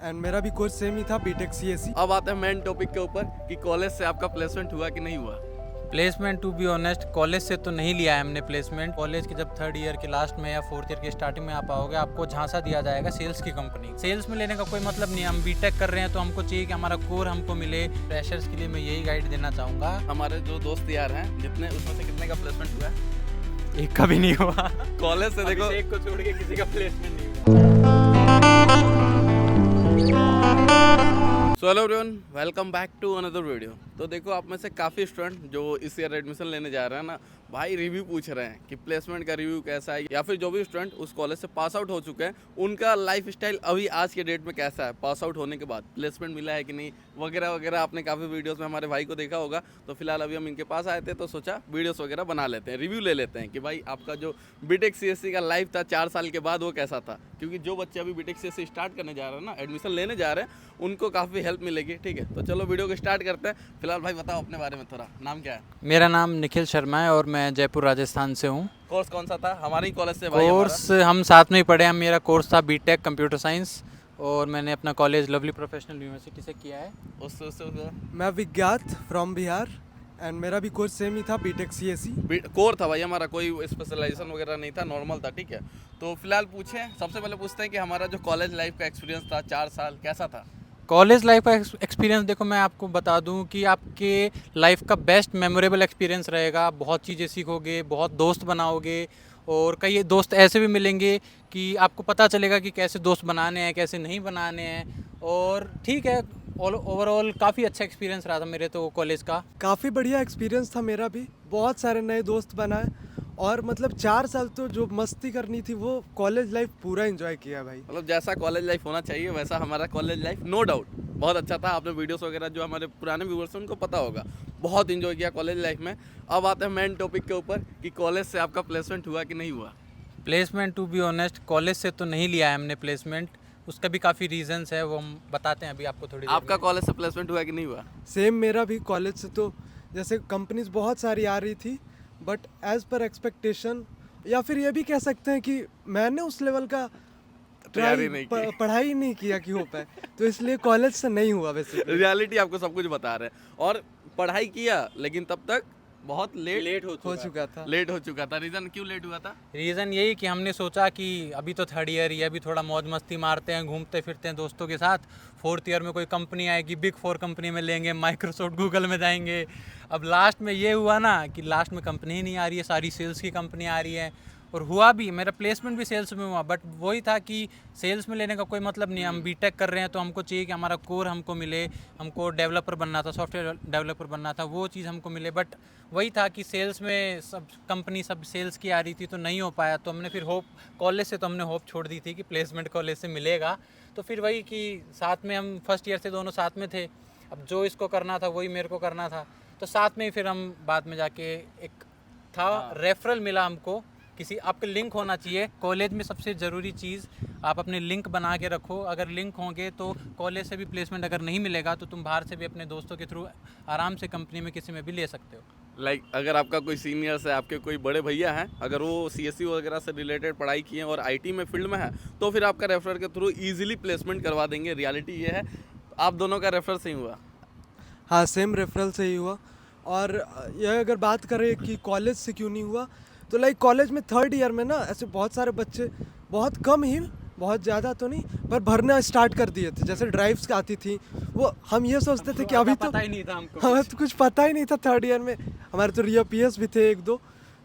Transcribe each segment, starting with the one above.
And मेरा भी course same ही था, बीटेक सीएससी। अब आते हैं मेन टॉपिक के ऊपर कि कॉलेज से आपका प्लेसमेंट हुआ कि नहीं हुआ। Placement to be honest college से तो नहीं लिया है हमने प्लेसमेंट। कॉलेज के जब थर्ड ईयर के लास्ट में या फोर्थ ईयर के स्टार्टिंग में आप आओगे, आपको झांसा दिया जाएगा सेल्स की कंपनी। सेल्स में लेने का कोई मतलब नहीं। हम बीटेक कर रहे हैं तो हमको चाहिए कि हमारा कोर हमको मिले। फ्रेशर्स के लिए मैं यही गाइड देना चाहूँगा। हमारे जो दोस्त यार हैं जितने, उसमें से कितने का प्लेसमेंट हुआ है? एक का भी नहीं हुआ। कॉलेज से देखो, एक को छोड़ के किसी का प्लेसमेंट नहीं हुआ। So hello everyone, welcome back to another video. तो देखो, आप में से काफ़ी स्टूडेंट जो इस ईयर एडमिशन लेने जा रहे हैं ना, भाई रिव्यू पूछ रहे हैं कि प्लेसमेंट का रिव्यू कैसा है, या फिर जो भी स्टूडेंट उस कॉलेज से पास आउट हो चुके हैं उनका लाइफ स्टाइल अभी आज के डेट में कैसा है, पास आउट होने के बाद प्लेसमेंट मिला है कि नहीं, वगैरह वगैरह। आपने काफ़ी वीडियोस में हमारे भाई को देखा होगा। तो फिलहाल अभी हम इनके पास आए थे तो सोचा वीडियोस वगैरह बना लेते हैं, रिव्यू ले लेते हैं कि भाई आपका जो बीटेक सीएससी का लाइफ था 4 साल के बाद वो कैसा था। क्योंकि जो बच्चे अभी बीटेक सीएससी स्टार्ट करने जा रहे हैं ना, एडमिशन लेने जा रहे हैं, उनको काफ़ी हेल्प मिलेगी। ठीक है, तो चलो वीडियो को स्टार्ट करते हैं। फिलहाल भाई बताओ अपने बारे में थोड़ा, नाम क्या है? मेरा नाम निखिल शर्मा है और मैं जयपुर राजस्थान से हूँ। कोर्स कौन सा था? हमारे ही कॉलेज से भाई कोर्स हम साथ में ही पढ़े हैं। मेरा कोर्स था बीटेक कंप्यूटर साइंस और मैंने अपना कॉलेज लवली प्रोफेशनल यूनिवर्सिटी से किया है। उससे मैं विज्ञात फ्रॉम बिहार एंड मेरा भी कोर्स सेम ही था, बीटेक सीएससी। कोर था भाई हमारा, कोई स्पेशलाइजेशन वगैरह नहीं था, नॉर्मल था। ठीक है, तो फिलहाल पूछें, सबसे पहले पूछते हैं कि हमारा जो कॉलेज लाइफ का एक्सपीरियंस था 4 साल, कैसा था? कॉलेज लाइफ का एक्सपीरियंस देखो, मैं आपको बता दूं कि आपके लाइफ का बेस्ट मेमोरेबल एक्सपीरियंस रहेगा। बहुत चीज़ें सीखोगे, बहुत दोस्त बनाओगे और कई दोस्त ऐसे भी मिलेंगे कि आपको पता चलेगा कि कैसे दोस्त बनाने हैं, कैसे नहीं बनाने हैं। और ठीक है, ओवरऑल काफ़ी अच्छा एक्सपीरियंस रहा था मेरे तो कॉलेज का। काफ़ी बढ़िया एक्सपीरियंस था मेरा भी, बहुत सारे नए दोस्त बनाए और मतलब 4 साल तो जो मस्ती करनी थी वो कॉलेज लाइफ पूरा एंजॉय किया भाई। मतलब जैसा कॉलेज लाइफ होना चाहिए वैसा हमारा कॉलेज लाइफ नो डाउट बहुत अच्छा था। आपने वीडियोस वगैरह जो हमारे पुराने व्यूअर्स हैं उनको पता होगा, बहुत इंजॉय किया कॉलेज लाइफ में। अब आते हैं मेन टॉपिक के ऊपर कि कॉलेज से आपका प्लेसमेंट हुआ कि नहीं हुआ। Placement to be honest college से तो नहीं लिया है हमने प्लेसमेंट। उसका भी काफ़ी रीजंस है, वो हम बताते हैं अभी आपको थोड़ी देर आपका में। कॉलेज से प्लेसमेंट हुआ कि नहीं हुआ? सेम मेरा भी कॉलेज से तो जैसे कंपनीज बहुत सारी आ रही थी, बट एज पर एक्सपेक्टेशन, या फिर ये भी कह सकते हैं कि मैंने उस लेवल का तैयारी नहीं की। पढ़ाई नहीं किया कि हो पाए, तो इसलिए कॉलेज से नहीं हुआ बेसिकली। रियलिटी आपको सब कुछ बता रहे हैं। और पढ़ाई किया लेकिन तब तक बहुत लेट हो चुका था। लेट हो चुका था। रीज़न क्यों लेट हुआ था? रीज़न यही कि हमने सोचा कि अभी तो थर्ड ईयर ही है, अभी थोड़ा मौज मस्ती मारते हैं, घूमते फिरते हैं दोस्तों के साथ। फोर्थ ईयर में कोई कंपनी आएगी, बिग 4 कंपनी में लेंगे, माइक्रोसॉफ्ट गूगल में जाएंगे। अब लास्ट में ये हुआ ना कि लास्ट में कंपनी ही नहीं आ रही है, सारी सेल्स की कंपनी आ रही है। और हुआ भी, मेरा प्लेसमेंट भी सेल्स में हुआ, बट वही था कि सेल्स में लेने का कोई मतलब नहीं। हम बीटेक कर रहे हैं तो हमको चाहिए कि हमारा कोर हमको मिले। हमको डेवलपर बनना था, सॉफ्टवेयर डेवलपर बनना था, वो चीज़ हमको मिले। बट वही था कि सेल्स में सब कंपनी सब सेल्स की आ रही थी तो नहीं हो पाया। तो हमने फिर होप, कॉलेज से तो हमने होप छोड़ दी थी कि प्लेसमेंट कॉलेज से मिलेगा। तो फिर वही कि साथ में हम फर्स्ट ईयर से दोनों साथ में थे। अब जो इसको करना था वही मेरे को करना था, तो साथ में ही फिर हम बाद में जाके एक था रेफरल मिला हमको। किसी आपके लिंक होना चाहिए कॉलेज में। सबसे ज़रूरी चीज़, आप अपने लिंक बना के रखो। अगर लिंक होंगे तो कॉलेज से भी प्लेसमेंट अगर नहीं मिलेगा तो तुम बाहर से भी अपने दोस्तों के थ्रू आराम से कंपनी में किसी में भी ले सकते हो। लाइक अगर आपका कोई सीनियर्स है, आपके कोई बड़े भैया हैं, अगर वो सीएससी वगैरह से रिलेटेड पढ़ाई किए हैं और आईटी में फील्ड में है, तो फिर आपका रेफरल के थ्रू इजीली प्लेसमेंट करवा देंगे। रियलिटी ये है। आप दोनों का रेफरल से ही हुआ? हाँ, सेम रेफरल से ही हुआ। और यह अगर बात करें कि कॉलेज से क्यों नहीं हुआ, तो लाइक कॉलेज में थर्ड ईयर में ना ऐसे बहुत सारे बच्चे, बहुत कम ही, बहुत ज़्यादा तो नहीं, पर भरना स्टार्ट कर दिए थे। जैसे ड्राइव्स आती थी, वो हम ये सोचते थे कि अभी तो पता ही नहीं था हमको, हमें तो कुछ पता ही नहीं था। थर्ड ईयर में हमारे तो रिया पीएस भी थे 1-2,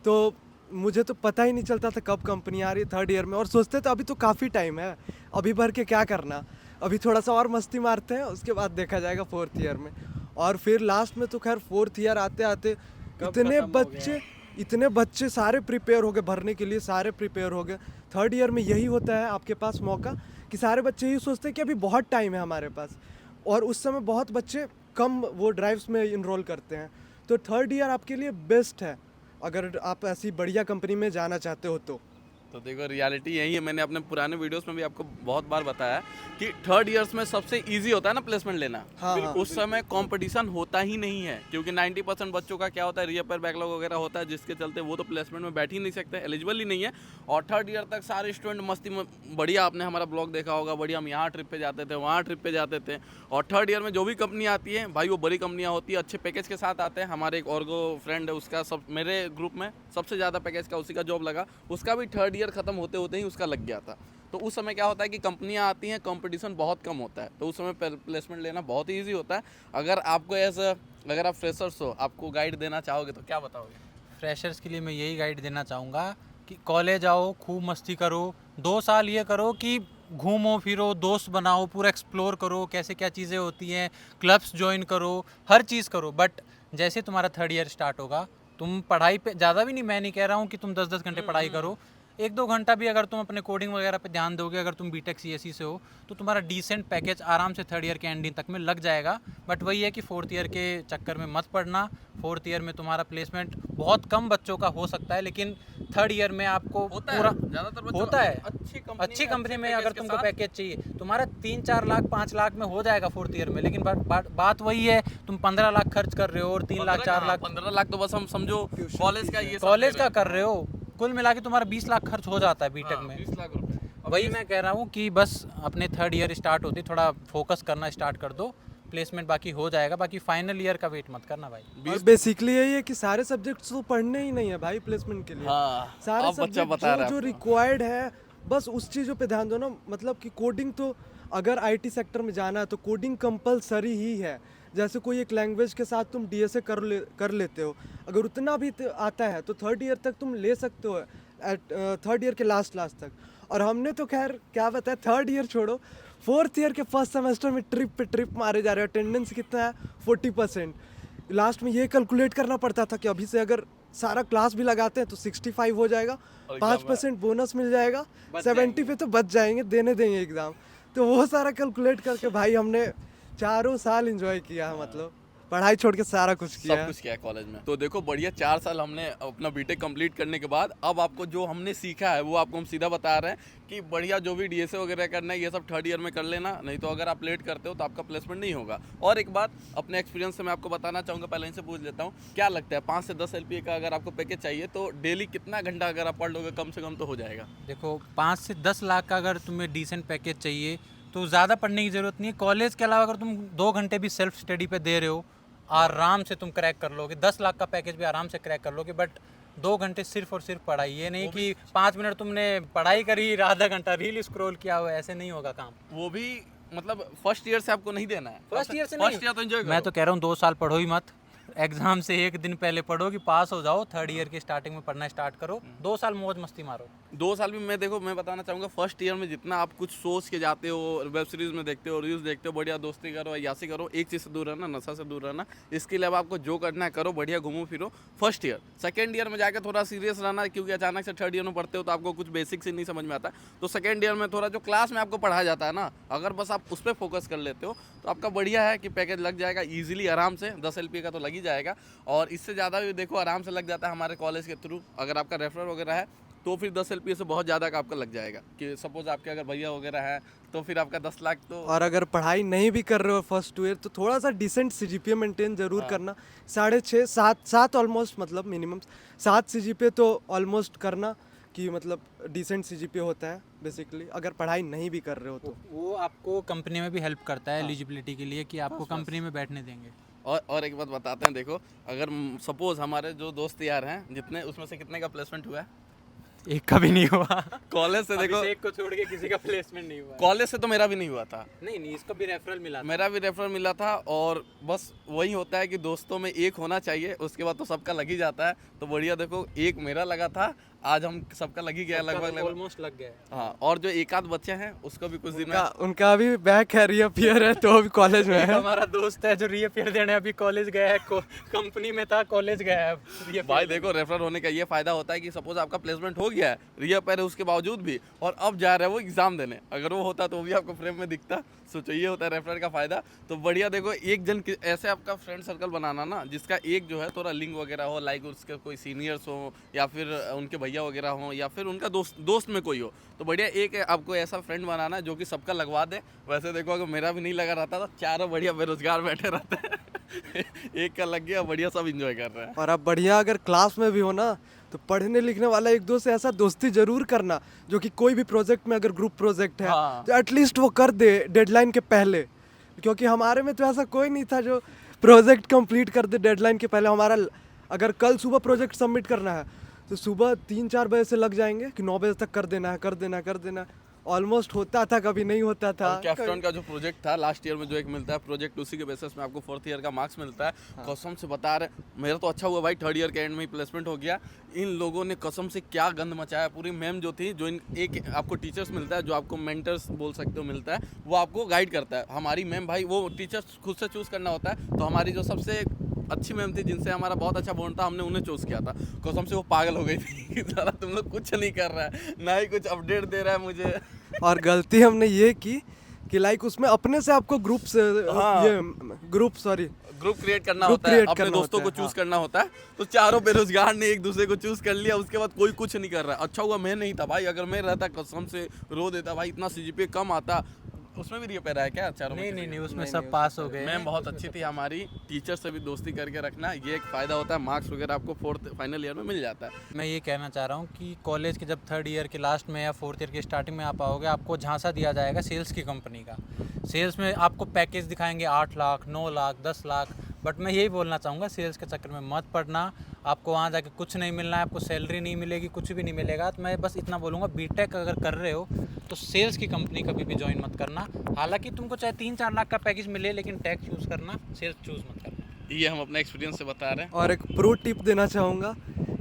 तो मुझे तो पता ही नहीं चलता था कब कंपनी आ रही है थर्ड ईयर में। और सोचते थे अभी तो काफ़ी टाइम है, अभी भर के क्या करना, अभी थोड़ा सा और मस्ती मारते हैं, उसके बाद देखा जाएगा फोर्थ ईयर में। और फिर लास्ट में तो खैर फोर्थ ईयर आते आते इतने बच्चे सारे प्रिपेयर हो गए भरने के लिए, सारे प्रिपेयर हो गए। थर्ड ईयर में यही होता है आपके पास मौका कि सारे बच्चे यही सोचते हैं कि अभी बहुत टाइम है हमारे पास, और उस समय बहुत बच्चे कम वो ड्राइव्स में इनरोल करते हैं। तो थर्ड ईयर आपके लिए बेस्ट है अगर आप ऐसी बढ़िया कंपनी में जाना चाहते हो तो। तो देखो रियलिटी यही है, मैंने अपने पुराने वीडियोस में भी आपको बहुत बार बताया कि थर्ड ईयर्स में सबसे इजी होता है ना प्लेसमेंट लेना। हाँ, हाँ। उस समय कंपटीशन होता ही नहीं है, क्योंकि 90% बच्चों का क्या होता है, रीअपेयर बैकलॉग वगैरह होता है, जिसके चलते वो तो प्लेसमेंट में बैठ ही नहीं सकते, एलिजिबल ही नहीं है। और थर्ड ईयर तक सारे स्टूडेंट मस्ती में, बढ़िया आपने हमारा ब्लॉग देखा होगा, बढ़िया हम यहाँ ट्रिप पे जाते थे, वहाँ ट्रिप पे जाते थे। और थर्ड ईयर में जो भी कंपनी आती है भाई, वो बड़ी कंपनियाँ होती है, अच्छे पैकेज के साथ आते हैं। हमारे एक ऑर्गो फ्रेंड है, उसका मेरे ग्रुप में सबसे ज़्यादा पैकेज का उसी का जॉब लगा, उसका भी थर्ड ईयर खत्म होते होते ही उसका लग गया था। तो उस समय क्या होता है कि कंपनियां आती हैं, कंपटीशन बहुत कम होता है, तो उस समय प्लेसमेंट लेना बहुत ही ईजी होता है। अगर आपको अगर आप फ्रेशर्स हो, आपको गाइड देना चाहोगे तो क्या बताओगे? फ्रेशर्स के लिए मैं यही गाइड देना चाहूँगा कि कॉलेज आओ, खूब मस्ती करो, 2 साल ये करो कि घूमो फिरो, दोस्त बनाओ, पूरा एक्सप्लोर करो, कैसे क्या चीज़ें होती हैं, क्लब्स ज्वाइन करो, हर चीज़ करो। बट जैसे तुम्हारा थर्ड ईयर स्टार्ट होगा, तुम पढ़ाई पे ज़्यादा भी नहीं, मैं नहीं कह रहा हूँ कि तुम 10-10 घंटे पढ़ाई करो, 1-2 घंटा भी अगर तुम अपने कोडिंग वगैरह पे ध्यान दोगे, अगर तुम बीटेक सीएसई से हो, तो तुम्हारा डिसेंट पैकेज आराम से थर्ड ईयर के एंडिंग तक में लग जाएगा। बट वही है कि फोर्थ ईयर के चक्कर में मत पड़ना। फोर्थ ईयर में तुम्हारा प्लेसमेंट बहुत कम बच्चों का हो सकता है, लेकिन थर्ड ईयर में आपको पूरा ज़्यादातर बच्चों होता है। अच्छी कंपनी में अगर तुमको पैकेज चाहिए, तुम्हारा 3-4 लाख 5 लाख में हो जाएगा फोर्थ ईयर में। लेकिन बात वही है, तुम 15 लाख खर्च कर रहे हो और 3 लाख 4 लाख 15 लाख तो बस हम समझो कॉलेज का, ये कॉलेज का कर रहे हो, कुल मिला के तुम्हारा 20 लाख खर्च हो जाता है बीटेक में। 20 लाख रुपए। वही मैं कह रहा हूँ कि बस अपने थर्ड ईयर स्टार्ट होते थोड़ा फोकस करना स्टार्ट कर दो, प्लेसमेंट बाकी हो जाएगा। बाकी फाइनल ईयर का वेट मत करना भाई। और बेसिकली यही है कि सारे सब्जेक्ट्स तो पढ़ने ही नहीं है भाई प्लेसमेंट के लिए। हाँ, सारे अब बच्चा सब्जेक्ट बता रहा है जो आपको। रिक्वायर्ड है, बस उस चीज़ों पे ध्यान दो ना। मतलब कि कोडिंग तो अगर आईटी सेक्टर में जाना है तो कोडिंग कंपलसरी ही है। जैसे कोई एक लैंग्वेज के साथ तुम डीएसए कर लेते हो, अगर उतना भी आता है तो थर्ड ईयर तक तुम ले सकते हो, थर्ड ईयर के लास्ट तक। और हमने तो खैर क्या बताया, थर्ड ईयर छोड़ो, फोर्थ ईयर के फर्स्ट सेमेस्टर में ट्रिप पे ट्रिप मारे जा रहे हो। अटेंडेंस कितना है? 40%। लास्ट में ये कैलकुलेट करना पड़ता था कि अभी से अगर सारा क्लास भी लगाते हैं तो 65 हो जाएगा, 5% बोनस मिल जाएगा, 70 पे तो बच जाएंगे, देने देंगे एग्ज़ाम। तो वो सारा कैलकुलेट करके भाई हमने 4 साल एंजॉय किया है, मतलब पढ़ाई छोड़ के सारा कुछ किया सब है। कुछ किया है कॉलेज में। तो देखो बढ़िया 4 साल हमने अपना बीटेक कंप्लीट करने के बाद अब आपको जो हमने सीखा है वो आपको हम सीधा बता रहे हैं कि बढ़िया जो भी डीएसए वगैरह करना है ये सब थर्ड ईयर में कर लेना, नहीं तो अगर आप लेट करते हो तो आपका प्लेसमेंट नहीं होगा। और एक बात अपने एक्सपीरियंस से मैं आपको बताना चाहूँगा, पहले इनसे पूछ लेता हूँ, क्या लगता है 5 से 10 LPA का अगर आपको पैकेज चाहिए तो डेली कितना घंटा अगर आप पढ़ लोगे कम से कम तो हो जाएगा? देखो 5 से 10 लाख का अगर तुम्हें डिसेंट पैकेज चाहिए तो ज़्यादा पढ़ने की ज़रूरत नहीं है। कॉलेज के अलावा अगर तुम 2 घंटे भी सेल्फ स्टडी पे दे रहे हो, आराम से तुम क्रैक कर लोगे। 10 लाख का पैकेज भी आराम से क्रैक कर लोगे। बट 2 घंटे सिर्फ और सिर्फ पढ़ाई, ये नहीं कि 5 मिनट तुमने पढ़ाई करी, आधा घंटा रील स्क्रॉल किया हो, ऐसे नहीं होगा काम। वो भी मतलब फर्स्ट ईयर से आपको नहीं देना है। फर्स्ट ईयर से फर्स्ट ईयर तो एंजॉय मैं तो कह रहा हूँ 2 साल पढ़ो ही मत, एग्जाम से 1 दिन पहले पढ़ो कि पास हो जाओ। थर्ड ईयर की स्टार्टिंग में पढ़ना स्टार्ट करो, 2 साल मौज मस्ती मारो। 2 साल भी मैं बताना चाहूँगा, फर्स्ट ईयर में जितना आप कुछ सोच के जाते हो, वेब सीरीज में देखते हो, रील्स देखते हो, बढ़िया दोस्ती करो, यासी करो, एक चीज़ से दूर रहना, नशा से दूर रहना। इसके अलावा आपको जो करना है करो, बढ़िया घूमो फिरो फर्स्ट ईयर। सेकेंड ईयर में जाकर थोड़ा सीरियस रहना, क्योंकि अचानक से थर्ड ईयर में पढ़ते हो तो आपको कुछ बेसिक्स ही नहीं समझ में आता। तो सेकेंड ईयर में थोड़ा जो क्लास में आपको पढ़ाया जाता है ना, अगर बस आप उस पर फोकस कर लेते हो तो आपका बढ़िया है कि पैकेज लग जाएगा ईजिली, आराम से 10 LPA का तो लग ही जाएगा। और इससे ज़्यादा भी देखो आराम से लग जाता है हमारे कॉलेज के थ्रू। अगर आपका रेफरल वगैरह है तो फिर 10 LPA से बहुत ज़्यादा का आपका लग जाएगा। कि सपोज आपके अगर भैया वगैरह है तो फिर आपका 10 लाख तो। और अगर पढ़ाई नहीं भी कर रहे हो फर्स्ट ईयर तो थोड़ा सा डिसेंट CGPA मेंटेन जरूर करना। 6.5 7 ऑलमोस्ट, मतलब मिनिमम 7 CGPA तो ऑलमोस्ट करना, कि मतलब डिसेंट CGPA होता है बेसिकली अगर पढ़ाई नहीं भी कर रहे हो तो। वो आपको कंपनी में भी हेल्प करता है एलिजिबिलिटी के लिए, कि आपको कंपनी में बैठने देंगे। और एक बात बताते हैं, देखो अगर सपोज हमारे जो दोस्त यार हैं जितने, उसमें से कितने का प्लेसमेंट हुआ है? एक का भी नहीं हुआ। कॉलेज से देखो, एक को छोड़ के किसी का प्लेसमेंट नहीं हुआ। कॉलेज से तो मेरा भी नहीं हुआ था। नहीं, इसको भी रेफरल मिला था। मेरा भी रेफरल मिला था। और बस वही होता है कि दोस्तों में एक होना चाहिए, उसके बाद तो सबका लग ही जाता है। तो बढ़िया देखो, एक मेरा लगा था, आज हम सबका लग ही गया लगभग ऑलमोस्ट लग गया है। हाँ, और जो एक आध बच्चे हैं उसको भी कुछ दिन में उनका अभी बैक है, रीअपीयर है, तो अभी कॉलेज में है। हमारा दोस्त है जो रीअपीयर देने अभी कॉलेज गया है, कंपनी में था, कॉलेज गया है। भाई देखो, रेफरल होने का ये फायदा होता है कि सपोज आपका प्लेसमेंट हो गया है, रीअपीयर है उसके बावजूद भी, और अब जा रहा है वो एग्जाम देने, अगर वो होता तो वो भी आपको फ्रेम में दिखता। सोचो ये होता है रेफरल का फ़ायदा। तो बढ़िया देखो, एक जन ऐसे आपका फ्रेंड सर्कल बनाना ना जिसका एक जो है थोड़ा लिंक वगैरह हो, लाइक उसके कोई सीनियर्स हो या फिर उनके भैया वगैरह हो या फिर उनका दोस्त में कोई हो, तो बढ़िया एक आपको ऐसा फ्रेंड बनाना जो कि सबका लगवा दे। वैसे देखो अगर मेरा भी नहीं लगा रहता तो चारों बढ़िया बेरोजगार बैठे रहते हैं एक का लग गया, बढ़िया सब इंजॉय कर रहे हैं। और अब बढ़िया अगर क्लास में भी हो ना तो पढ़ने लिखने वाला एक दो से ऐसा दोस्ती जरूर करना जो कि कोई भी प्रोजेक्ट में अगर ग्रुप प्रोजेक्ट है हाँ। तो एटलीस्ट वो कर दे डेडलाइन के पहले, क्योंकि हमारे में तो ऐसा कोई नहीं था जो प्रोजेक्ट कंप्लीट कर दे डेडलाइन के पहले। हमारा अगर कल सुबह प्रोजेक्ट सबमिट करना है तो सुबह 3-4 बजे से लग जाएंगे कि 9 बजे तक कर देना। ऑलमोस्ट होता था, कभी नहीं होता था। कैप्स्टोन का जो प्रोजेक्ट था लास्ट ईयर में जो एक मिलता है प्रोजेक्ट, उसी के बेसिस में आपको 4th ईयर का मार्क्स मिलता है। कसम से बता रहे, मेरा तो अच्छा हुआ भाई 3rd ईयर के एंड में ही प्लेसमेंट हो गया। इन लोगों ने कसम से क्या गंद मचाया। पूरी मैम जो थी, जो एक आपको टीचर्स मिलता है, जो आपको मेंटर्स बोल सकते हो मिलता है, वो आपको गाइड करता है। हमारी मैम भाई, वो टीचर्स खुद से चूज़ करना होता है, तो हमारी जो सबसे अच्छी मैम थी जिनसे हमारा बहुत अच्छा बॉन्ड था, हमने उन्हें चूज़ किया था। कसम से वो पागल हो गई थी कि साला तुम लोग कुछ नहीं कर रहा है, ना ही कुछ अपडेट दे रहा है मुझे। और गलती हमने ये की कि लाइक उसमें अपने से आपको ग्रुप क्रिएट करना Group होता है, create अपने करना दोस्तों होता को है, चूज करना होता है। तो चारों बेरोजगार ने एक दूसरे को चूज कर लिया, उसके बाद कोई कुछ नहीं कर रहा है। अच्छा हुआ मैं नहीं था भाई, अगर मैं रहता कसम से रो देता भाई, इतना सीजीपीए कम आता। उसमें भी रिपेयर है क्या चारों में? नहीं, उसमें सब पास हो गए। मैम बहुत अच्छी थी हमारी। टीचर से भी दोस्ती करके रखना, ये एक फ़ायदा होता है। मार्क्स वगैरह आपको 4th फाइनल ईयर में मिल जाता है। मैं ये कहना चाह रहा हूँ कि कॉलेज के जब 3rd ईयर के लास्ट में या 4th ईयर की स्टार्टिंग में आप आओगे, आपको झांसा दिया जाएगा सेल्स की कंपनी का। सेल्स में आपको पैकेज दिखाएंगे 8 लाख, 9 लाख, 10 लाख। बट मैं यही बोलना चाहूँगा, सेल्स के चक्कर में मत पड़ना। आपको वहाँ जाके कुछ नहीं मिलना है, आपको सैलरी नहीं मिलेगी, कुछ भी नहीं मिलेगा। तो मैं बस इतना बोलूँगा, बीटेक अगर कर रहे हो तो सेल्स की कंपनी कभी भी ज्वाइन मत करना। हालांकि तुमको चाहे 3-4 लाख का पैकेज मिले, लेकिन टेक चूज़ करना, सेल्स चूज़ मत करना। ये हम अपने एक्सपीरियंस से बता रहे हैं। और एक प्रो टिप देना चाहूँगा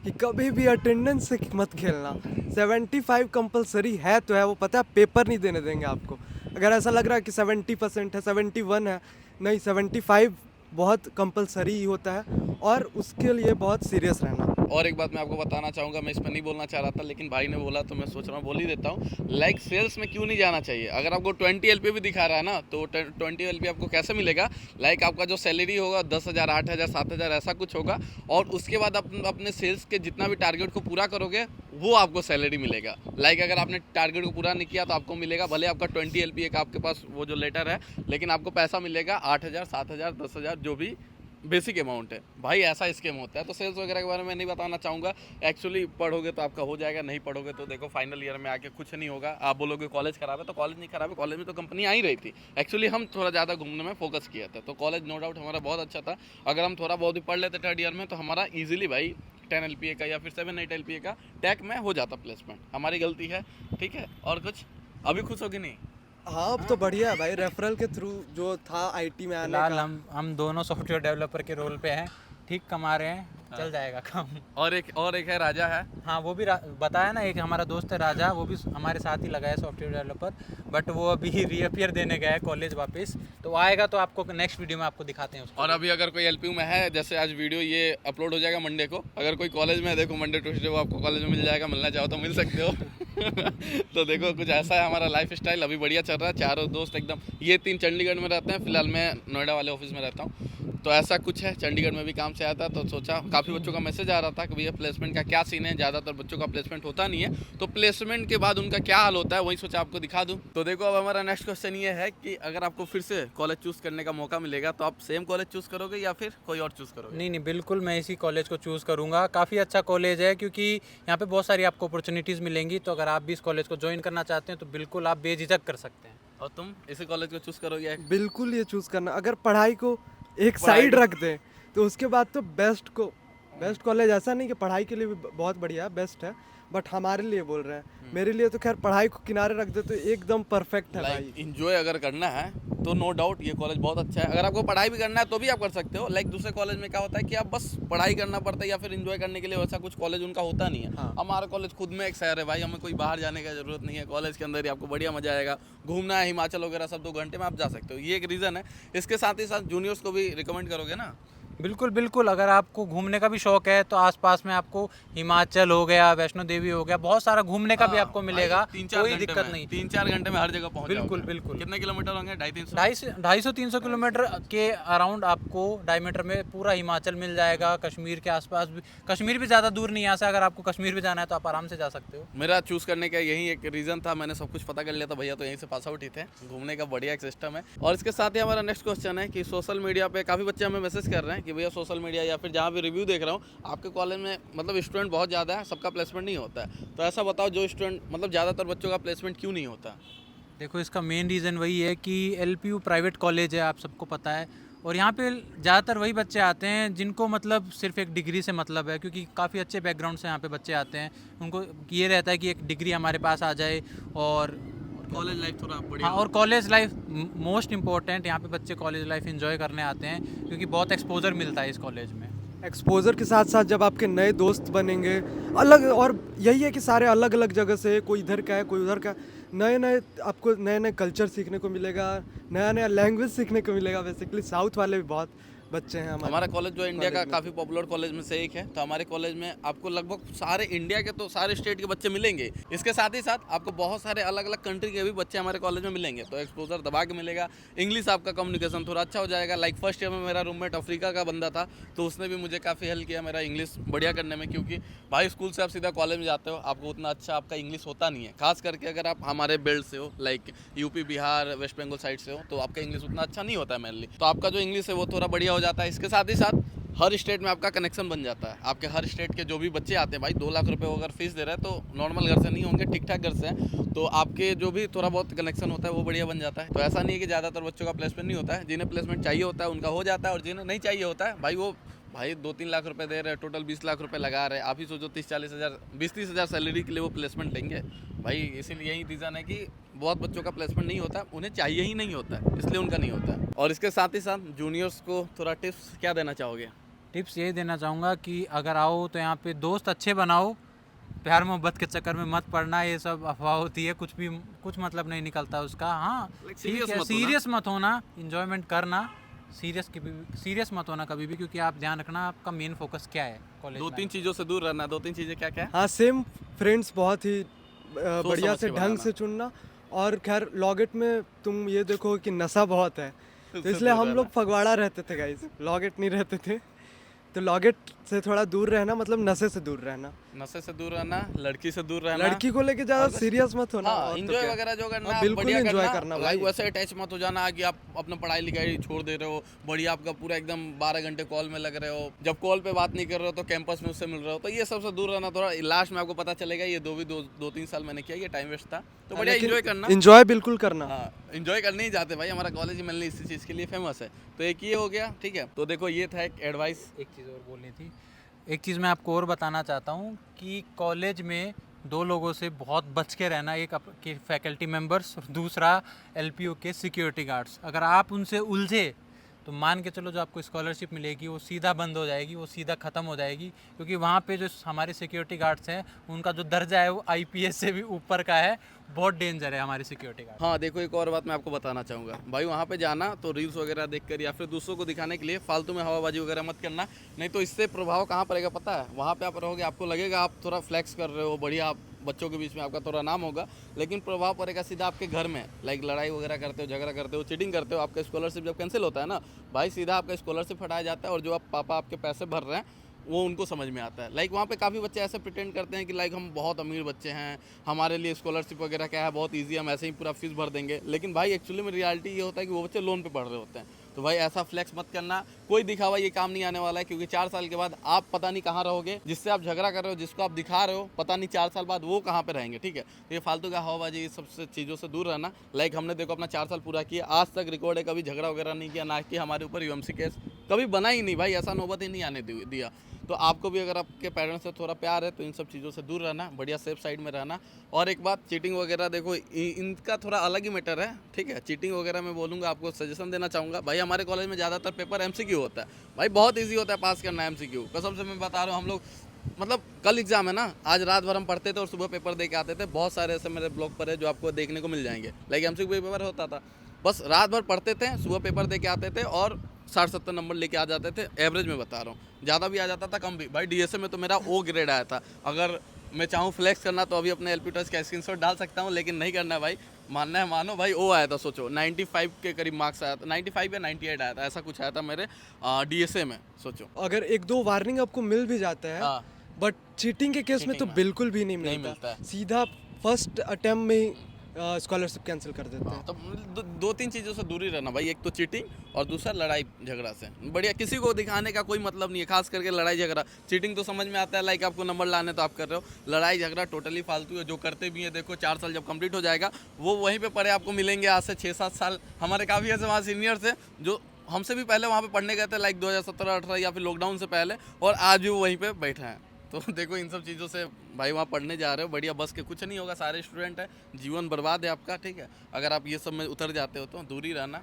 कि कभी भी अटेंडेंस से मत खेलना। 75 कंपलसरी है तो है, वो पता है पेपर नहीं देने देंगे आपको। अगर ऐसा लग रहा है कि 70% है, 71 है, नहीं 75 बहुत कंपलसरी ही होता है, और उसके लिए बहुत सीरियस रहना। और एक बात मैं आपको बताना चाहूँगा, मैं इस पर नहीं बोलना चाह रहा था लेकिन भाई ने बोला तो मैं सोच रहा हूँ बोल ही देता हूँ। लाइक सेल्स में क्यों नहीं जाना चाहिए? अगर आपको 20 LP भी दिखा रहा है ना, तो 20 LP आपको कैसे मिलेगा? लाइक आपका जो सैलरी होगा 10,000, 8,000, 7,000 ऐसा कुछ होगा, और उसके बाद अपने सेल्स के जितना भी टारगेट को पूरा करोगे वो आपको सैलरी मिलेगा। लाइक अगर आपने टारगेट को पूरा नहीं किया तो आपको मिलेगा, भले आपका 20 LP एक आपके पास वो जो लेटर है, लेकिन आपको पैसा मिलेगा 8,000, 7,000, 10,000, जो भी बेसिक अमाउंट है। भाई ऐसा स्कीम होता है। तो सेल्स वगैरह के बारे में नहीं बताना चाहूँगा। एक्चुअली पढ़ोगे तो आपका हो जाएगा, नहीं पढ़ोगे तो देखो फाइनल ईयर में आके कुछ नहीं होगा। आप बोलोगे कॉलेज खराब है, तो कॉलेज नहीं खराब है, कॉलेज में तो कंपनी आ ही रही थी। एक्चुअली हम थोड़ा ज़्यादा घूमने में फोकस किया था, तो कॉलेज नो डाउट हमारा बहुत अच्छा था। अगर हम थोड़ा बहुत भी पढ़ लेते 3rd ईयर में तो हमारा ईजिली भाई 10 LPA का या फिर 7-8 LPA का टेक में हो जाता प्लेसमेंट। हमारी गलती है, ठीक है। और कुछ अभी खुश होगी नहीं? हाँ, अब तो बढ़िया है भाई। रेफरल के थ्रू जो था आईटी में आने फिलहाल का, हम दोनों सॉफ्टवेयर डेवलपर के रोल पे हैं, ठीक कमा रहे हैं, चल जाएगा काम। और एक है राजा है। हाँ, वो भी बताया ना, एक हमारा दोस्त है राजा, वो भी हमारे साथ ही लगा है सॉफ्टवेयर डेवलपर। बट वो अभी रीअपियर देने गया है कॉलेज वापस, तो आएगा तो आपको नेक्स्ट वीडियो में आपको दिखाते हैं उसको। और अभी अगर कोई LPU में है, जैसे आज वीडियो ये अपलोड हो जाएगा मंडे को, अगर कोई कॉलेज में है, देखो मंडे ट्यूसडे वो आपको कॉलेज में मिल जाएगा, मिलना चाहो तो मिल सकते हो तो देखो कुछ ऐसा है हमारा लाइफ स्टाइल। अभी बढ़िया चल रहा है, चारों दोस्त एकदम। ये 3 चंडीगढ़ में रहते हैं, फिलहाल मैं नोएडा वाले ऑफिस में रहता हूँ। तो ऐसा कुछ है, चंडीगढ़ में भी काम से आया था, तो सोचा, काफ़ी बच्चों का मैसेज आ रहा था कि भैया प्लेसमेंट का क्या सीन है। ज़्यादातर बच्चों का प्लेसमेंट होता नहीं है, तो प्लेसमेंट के बाद उनका क्या हाल होता है वही सोचा आपको दिखा दूं। तो देखो अब हमारा नेक्स्ट क्वेश्चन ये है कि अगर आपको फिर से कॉलेज चूज़ करने का मौका मिलेगा तो आप सेम कॉलेज चूज़ करोगे या फिर कोई और चूज़ करोगे? नहीं, बिल्कुल मैं इसी कॉलेज को चूज़ करूँगा। काफ़ी अच्छा कॉलेज है, क्योंकि यहाँ पे बहुत सारी आपको अपॉर्चुनिटीज़ मिलेंगी। तो अगर आप भी इस कॉलेज को ज्वाइन करना चाहते हैं तो बिल्कुल आप बेझिझक कर सकते हैं। और तुम इसी कॉलेज को चूज़ करोगे? बिल्कुल ये चूज़ करना। अगर पढ़ाई को एक साइड रख दें तो उसके बाद तो बेस्ट कॉलेज, ऐसा नहीं कि पढ़ाई के लिए भी बहुत बढ़िया बेस्ट है, बट हमारे लिए बोल रहे हैं। मेरे लिए तो खैर पढ़ाई को किनारे रख दे तो एकदम परफेक्ट है भाई। इंजॉय अगर करना है तो नो डाउट ये कॉलेज बहुत अच्छा है। अगर आपको पढ़ाई भी करना है तो भी आप कर सकते हो। लाइक दूसरे कॉलेज में क्या होता है कि आप बस पढ़ाई करना पड़ता है, या फिर इंजॉय करने के लिए वैसा कुछ कॉलेज उनका होता नहीं है। हाँ। हमारा कॉलेज खुद में एक शहर है भाई, हमें कोई बाहर जाने की जरूरत नहीं है। कॉलेज के अंदर ही आपको बढ़िया मजा आएगा। घूमना है हिमाचल वगैरह सब 2 घंटे में आप जा सकते हो, ये एक रीज़न है। इसके साथ ही साथ जूनियर्स को भी रिकमेंड करोगे ना बिल्कुल बिल्कुल, अगर आपको घूमने का भी शौक है तो आसपास में आपको हिमाचल हो गया, वैष्णो देवी हो गया, बहुत सारा घूमने का भी आपको मिलेगा, कोई दिक्कत नहीं। 3-4 घंटे में हर जगह पहुंच बिल्कुल जाओगे। बिल्कुल। कितने किलोमीटर होंगे? 250-300? 250-300 किलोमीटर के अराउंड आपको डायमीटर में पूरा हिमाचल मिल जाएगा। कश्मीर के आसपास भी, कश्मीर भी ज़्यादा दूर नहीं है यहाँ से, अगर आपको कश्मीर भी जाना है तो आप आराम से जा सकते हो। मेरा चूज़ करने का यही एक रीज़न था, मैंने सब कुछ पता कर लिया था भैया, तो यहीं से पास आउट ही थे। घूमने का बढ़िया एक सिस्टम है। और इसके साथ ही हमारा नेक्स्ट क्वेश्चन है कि सोशल मीडिया पे काफ़ी बच्चे हमें मैसेज कर रहे हैं कि भैया सोशल मीडिया या फिर जहाँ भी रिव्यू देख रहा हूँ, आपके कॉलेज में मतलब स्टूडेंट बहुत ज़्यादा है, सबका प्लेसमेंट नहीं होता है। तो ऐसा बताओ, जो स्टूडेंट मतलब ज़्यादातर बच्चों का प्लेसमेंट क्यों नहीं होता? देखो, इसका मेन रीज़न वही है कि LPU प्राइवेट कॉलेज है, आप सबको पता है, और यहाँ पे ज़्यादातर वही बच्चे आते हैं जिनको मतलब सिर्फ एक डिग्री से मतलब है, क्योंकि काफ़ी अच्छे बैकग्राउंड से यहाँ पे बच्चे आते हैं। उनको ये रहता है कि एक डिग्री हमारे पास आ जाए, और कॉलेज लाइफ थोड़ा बढ़िया। हाँ, और कॉलेज लाइफ मोस्ट इम्पोर्टेंट। यहाँ पे बच्चे कॉलेज लाइफ एंजॉय करने आते हैं क्योंकि बहुत एक्सपोजर मिलता है इस कॉलेज में। एक्सपोजर के साथ साथ जब आपके नए दोस्त बनेंगे अलग, और यही है कि सारे अलग अलग जगह से, कोई इधर का है कोई उधर का, नए नए आपको नए नए कल्चर सीखने को मिलेगा, नया नया लैंग्वेज सीखने को मिलेगा। बेसिकली साउथ वाले भी बहुत बच्चे हैं हमारा कॉलेज जो इंडिया का कॉलेज में। काफ़ी पॉपुलर कॉलेज में से एक है। तो हमारे कॉलेज में आपको लगभग सारे इंडिया के, तो सारे स्टेट के बच्चे मिलेंगे। इसके साथ ही साथ आपको बहुत सारे अलग अलग कंट्री के भी बच्चे हमारे कॉलेज में मिलेंगे। तो एक्सपोजर दबा के मिलेगा। इंग्लिश आपका कम्युनिकेशन थोड़ा अच्छा हो जाएगा। लाइक फर्स्ट ईयर में मेरा रूममेट अफ्रीका का बंदा था, तो उसने भी मुझे काफ़ी हेल्प किया मेरा इंग्लिश बढ़िया करने में, क्योंकि भाई स्कूल से आप सीधा कॉलेज में जाते हो, आपको उतना अच्छा आपका इंग्लिश होता नहीं है। खास करके अगर आप हमारे बेल्ट से हो, like UP, Bihar, West Bengal side से हो, तो आपका इंग्लिश उतना अच्छा नहीं होता है मेनली। तो आपका जो इंग्लिश है वो थोड़ा बढ़िया हो जाता है। इसके साथ ही साथ हर स्टेट में आपका कनेक्शन बन जाता है। आपके हर स्टेट के जो भी बच्चे आते हैं, भाई 2 लाख रुपए अगर फीस दे रहे हैं तो नॉर्मल घर से नहीं होंगे, ठीक ठाक घर से हैं, तो आपके जो भी थोड़ा बहुत कनेक्शन होता है वो बढ़िया बन जाता है। तो ऐसा नहीं है कि ज़्यादातर बच्चों का प्लेसमेंट नहीं होता है। जिन्हें प्लेसमेंट चाहिए होता है उनका हो जाता है, और जिन्हें नहीं चाहिए होता है भाई, वो भाई 2-3 लाख रुपए दे रहे हैं, टोटल 20 लाख रुपए लगा रहे हैं। आप ही सोचो 30-40 हज़ार, 20-30 हज़ार सैलरी के लिए वो प्लेसमेंट लेंगे भाई। इसीलिए यही रीज़न है कि बहुत बच्चों का प्लेसमेंट नहीं होता, उन्हें चाहिए ही नहीं होता है, इसलिए उनका नहीं होता है। और इसके साथ ही साथ जूनियर्स को थोड़ा टिप्स क्या देना चाहोगे? टिप्स ये देना चाहूँगा कि अगर आओ तो यहाँ पे दोस्त अच्छे बनाओ, प्यार मोहब्बत के चक्कर में मत पड़ना। ये सब अफवाह होती है, कुछ मतलब नहीं निकलता उसका। हाँ Like ठीक serious है, मत होना। सीरियस मत होना, इंजॉयमेंट करना, सीरियस मत होना कभी भी, क्योंकि आप ध्यान रखना आपका मेन फोकस क्या है कॉलेज। 2-3 चीज़ों से दूर रहना। 2-3 चीज़ें क्या क्या है? हाँ, सेम फ्रेंड्स बहुत ही बढ़िया समझ से के ढंग बनाना। से चुनना। और खैर लॉगेट में तुम ये देखो कि नशा बहुत है, तो उससे इसलिए दूर हम रहना। लोग फगवाड़ा रहते थे गाइस, लॉगेट नहीं रहते थे। तो लॉगेट से थोड़ा दूर रहना, मतलब नशे से दूर रहना, नशे से दूर रहना, लड़की से दूर रहना। लड़की को लेके ज्यादा और बस- सीरियस मत होना। हाँ, और तो एंजॉय क्या। वगैरह जो करना हाँ, आप बिल्कुल बढ़िया enjoy करना। करना लाइक भाई। वैसे अटैच मत हो जाना कि आप अपना पढ़ाई लिखाई छोड़ दे रहे हो, बढ़िया आपका पूरा एकदम 12 घंटे कॉल में लग रहे हो, जब कॉल पे बात नहीं कर रहे हो तो कैंपस में उससे मिल रहे हो, तो ये सबसे दूर रहना। थोड़ा लास्ट में आपको पता चलेगा ये 2-3 साल मैंने किया, ये टाइम वेस्ट था। तो बढ़िया लेकिन एंजॉय करना। enjoy बिल्कुल करना। हाँ, एंजॉय करने ही जाते भाई, हमारा कॉलेज मेनली इसी चीज़ के लिए फेमस है। तो एक ये हो गया, ठीक है। तो देखो ये था एक एडवाइस। एक चीज़ और बोलनी थी, एक चीज़ मैं आपको और बताना चाहता हूँ कि कॉलेज में 2 लोगों से बहुत बच के रहना, एक आपके फैकल्टी मेंबर्स और दूसरा LPU के सिक्योरिटी गार्ड्स। अगर आप उनसे उलझे तो मान के चलो जो आपको स्कॉलरशिप मिलेगी वो सीधा बंद हो जाएगी, वो सीधा ख़त्म हो जाएगी, क्योंकि वहाँ पे जो हमारे सिक्योरिटी गार्ड्स हैं उनका जो दर्जा है वो IPS से भी ऊपर का है। बहुत डेंजर है हमारे सिक्योरिटी गार्ड। हाँ देखो, एक और बात मैं आपको बताना चाहूँगा भाई, वहाँ पे जाना तो रील्स वगैरह देखकर या फिर दूसरों को दिखाने के लिए फालतू में हवाबाजी वगैरह मत करना, नहीं तो इससे प्रभाव कहाँ पड़ेगा पता है? वहाँ पे आप रहोगे, आपको लगेगा आप थोड़ा फ्लैक्स कर रहे हो, बढ़िया, आप बच्चों के बीच में आपका थोड़ा नाम होगा, लेकिन प्रभाव पड़ेगा सीधा आपके घर में। लाइक लड़ाई वगैरह करते हो, झगड़ा करते हो, चीटिंग करते हो, आपका स्कॉलरशिप जब कैंसिल होता है ना भाई, सीधा आपका स्कॉलरशिप हटाया जाता है, और जो आप पापा आपके पैसे भर रहे हैं वो उनको समझ में आता है। लाइक वहाँ पे काफ़ी बच्चे ऐसे प्रिटेंड करते हैं कि लाइक हम बहुत अमीर बच्चे हैं, हमारे लिए स्कॉलरशिप वगैरह क्या है, बहुत इजी, हम ऐसे ही पूरा फीस भर देंगे। लेकिन भाई एक्चुअली में रियलिटी ये होता है कि वो बच्चे लोन पे पढ़ रहे होते हैं। तो भाई ऐसा फ्लेक्स मत करना, कोई दिखावा ये काम नहीं आने वाला है, क्योंकि 4 साल के बाद आप पता नहीं कहाँ रहोगे। जिससे आप झगड़ा कर रहे हो, जिसको आप दिखा रहे हो, पता नहीं 4 साल बाद वो कहाँ पे रहेंगे, ठीक है। तो ये फालतू का हवाबाजी, ये सब चीज़ों से दूर रहना। लाइक हमने देखो अपना 4 साल पूरा किया, आज तक रिकॉर्ड है, कभी झगड़ा वगैरह नहीं किया, ना कि हमारे ऊपर UMC केस कभी बना ही नहीं भाई, ऐसा नौबत ही नहीं आने दिया। तो आपको भी अगर आपके पेरेंट्स से थोड़ा प्यार है तो इन सब चीज़ों से दूर रहना, बढ़िया सेफ साइड में रहना। और एक बात, चीटिंग वगैरह देखो इनका थोड़ा अलग ही मैटर है, ठीक है। चीटिंग वगैरह मैं बोलूँगा, आपको सजेशन देना चाहूँगा भाई, हमारे कॉलेज में ज़्यादातर पेपर MCQ होता है भाई, बहुत ईजी होता है पास करना MCQ, कसम से मैं बता रहा हूँ। हम लोग मतलब कल एग्जाम है ना, आज रात भर हम पढ़ते थे और सुबह पेपर दे के आते थे। बहुत सारे ऐसे मेरे ब्लॉग पर है जो आपको देखने को मिल जाएंगे। लाइक MCQ पेपर होता था, बस रात भर पढ़ते थे, सुबह पेपर दे के आते थे और 60-70 नंबर लेके आ जाते थे, एवरेज में बता रहा हूँ, ज़्यादा भी आ जाता था कम भी। भाई डीएसए में तो मेरा ओ ग्रेड आया था। अगर मैं चाहूँ फ्लेक्स करना तो अभी अपने एलपी टॉस का स्क्रीनशॉट डाल सकता हूँ, लेकिन नहीं करना है भाई, मानना है मानो भाई। ओ आया था, सोचो 95 के करीब मार्क्स आया था, 95 या 98 आया था, ऐसा कुछ आया था मेरे डीएसए में, सोचो। अगर एक दो वार्निंग आपको मिल भी जाता है, हाँ, बट चीटिंग के केस में तो बिल्कुल भी नहीं नहीं मिलता, मिलता है। सीधा फर्स्ट अटेम्प्ट में ही स्कॉलरशिप कैंसिल कर देते हैं। तो दो तीन चीज़ों से दूरी रहना भाई, एक तो चीटिंग और दूसरा लड़ाई झगड़ा से। बढ़िया, किसी को दिखाने का कोई मतलब नहीं है, खास करके लड़ाई झगड़ा। चीटिंग तो समझ में आता है, लाइक आपको नंबर लाने तो आप कर रहे हो। लड़ाई झगड़ा टोटली फालतू है। जो करते भी हैं, देखो 4 साल जब कंप्लीट हो जाएगा वो वहीं पे पढ़े आपको मिलेंगे आज से 6-7 साल। हमारे काफ़ी ऐसे वहाँ सीनियर्स हैं जो हमसे भी पहले वहाँ पे पढ़ने गए थे, लाइक 2017-18 या फिर लॉकडाउन से पहले, और आज भी वो वहीं पे बैठे हैं। तो देखो इन सब चीज़ों से भाई वहाँ पढ़ने जा रहे हो, बढ़िया, बस के कुछ नहीं होगा, सारे स्टूडेंट हैं, जीवन बर्बाद है आपका, ठीक है। अगर आप ये सब में उतर जाते हो तो दूर ही रहना।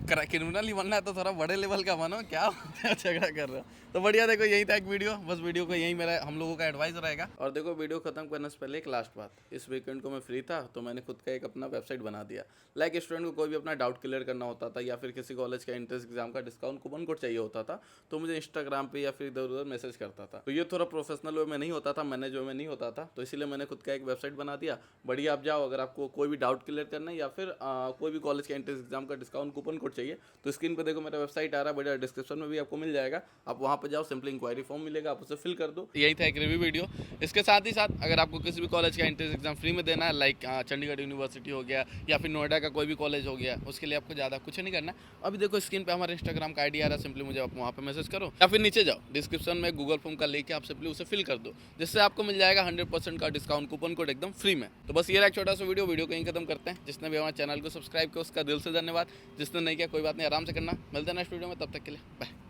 क्रिमिनल ही बनना है तो थोड़ा बड़े लेवल का बनो, क्या झगड़ा कर रहे हो। तो बढ़िया, देखो यही था एक वीडियो, बस वीडियो को यही मेरा हम लोगों का एडवाइस रहेगा। और देखो वीडियो खत्म करने से पहले एक लास्ट बात, इस वीकेंड को मैं फ्री था तो मैंने खुद का एक अपना वेबसाइट बना दिया। लाइक स्टूडेंट को कोई भी अपना डाउट क्लियर करना होता था, या फिर किसी कॉलेज का एंट्रेंस एग्जाम का डिस्काउंट कूपन कोड चाहिए होता था, तो मुझे इंस्टाग्राम पे या फिर इधर उधर मैसेज करता था। तो ये थोड़ा प्रोफेशनल वे में नहीं होता था, मैनेज वे में नहीं होता था, तो इसीलिए मैंने खुद का एक वेबसाइट बना दिया। बढ़िया, आप जाओ, अगर आपको कोई भी डाउट क्लियर करना है या फिर कोई भी कॉलेज का एंट्रेंस एग्जाम का डिस्काउंट कूपन कोड चाहिए, तो स्क्रीन पे देखो मेरा वेबसाइट आ रहा है, बढ़िया, डिस्क्रिप्शन में भी आपको मिल जाएगा। आप वहाँ पे जाओ, सिंपली इंक्वायरी फॉर्म मिलेगा, आप उसे फिल कर दो। यही था एक रिव्यू वीडियो। इसके साथ ही साथ अगर आपको किसी भी कॉलेज का एंट्रेंस एग्जाम फ्री में देना है, लाइक चंडीगढ़ यूनिवर्सिटी हो गया या फिर नोएडा का कोई भी कॉलेज हो गया, उसके लिए आपको ज़्यादा कुछ नहीं करना। अभी देखो स्क्रीन पे हमारा इंस्टाग्राम का आईडी आ रहा है, सिंपली मुझे आप वहाँ पे मैसेज करो, या फिर नीचे जाओ डिस्क्रिप्शन में गूगल फॉर्म का लेके आप सिंपली उसे फिल कर दो, जिससे आपको मिल जाएगा 100% का डिस्काउंट कूपन कोड एकदम फ्री में। तो बस ये रहा एक छोटा सा वीडियो कहीं खत्म करते हैं। जिसने भी हमारे चैनल को सब्सक्राइब किया उसका दिल से धन्यवाद, जिसने नहीं किया कोई बात नहीं, आराम से करना। मिलते हैं नेक्स्ट वीडियो में, तब तक के लिए बाय।